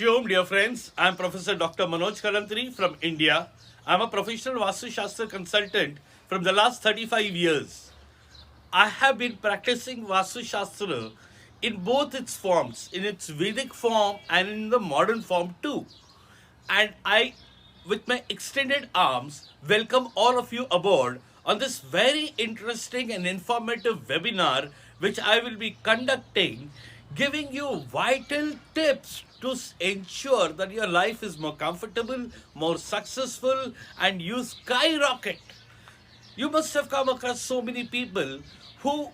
Om, dear friends. I'm Professor Dr. Manoj Kalantri from India. I'm a professional Vastu Shastra consultant from the last 35 years. I have been practicing Vastu Shastra in both its forms, in its Vedic form and in the modern form too. And I, with my extended arms, welcome all of you aboard on this very interesting and informative webinar which I will be conducting, giving you vital tips to ensure that your life is more comfortable, more successful, and you skyrocket. You must have come across so many people who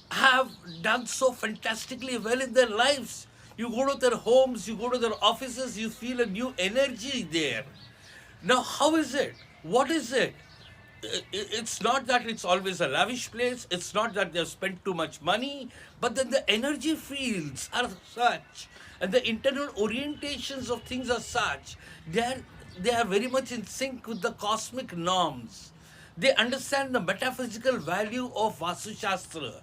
have done so fantastically well in their lives. You go to their homes, you go to their offices, you feel a new energy there. Now, how is it? What is it? It's not that it's always a lavish place, it's not that they've spent too much money, but then the energy fields are such and the internal orientations of things are such, they are very much in sync with the cosmic norms. They understand the metaphysical value of Vastu Shastra.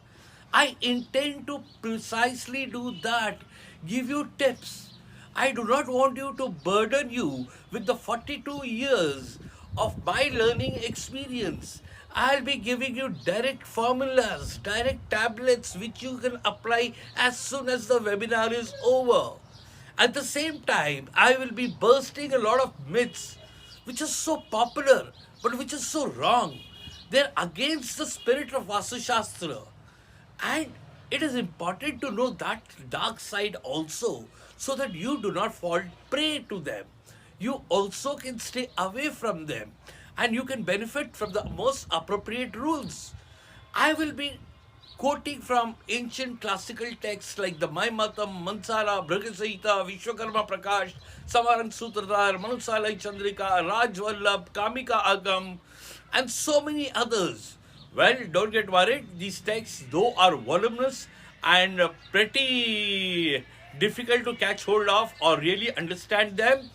I intend to precisely do that, give you tips. I do not want you to burden you with the 42 years of my learning experience. I'll be giving you direct formulas, direct tablets which you can apply as soon as the webinar is over. At the same time, I will be bursting a lot of myths which are so popular but which is so wrong. They're against the spirit of Vastu Shastra. And it is important to know that dark side also so that you do not fall prey to them. You also can stay away from them and you can benefit from the most appropriate rules. I will be quoting from ancient classical texts like the Maimatam, Mansara, Brihadsahita, Vishwakarma Prakash, Samaran Sutradhar, Manusalai Chandrika, Rajvallabh, Kamika Agam, and so many others. Well, don't get worried. These texts, though, are voluminous and pretty difficult to catch hold of or really understand them.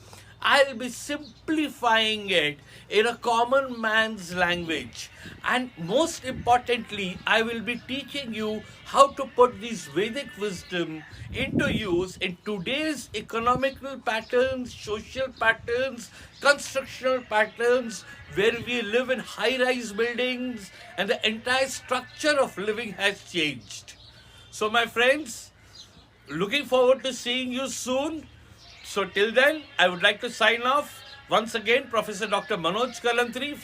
I'll be simplifying it in a common man's language. And most importantly, I will be teaching you how to put these Vedic wisdom into use in today's economical patterns, social patterns, constructional patterns, where we live in high-rise buildings and the entire structure of living has changed. So my friends, looking forward to seeing you soon. So till then, I would like to sign off. Once again, Professor Dr. Manoj Kalantri from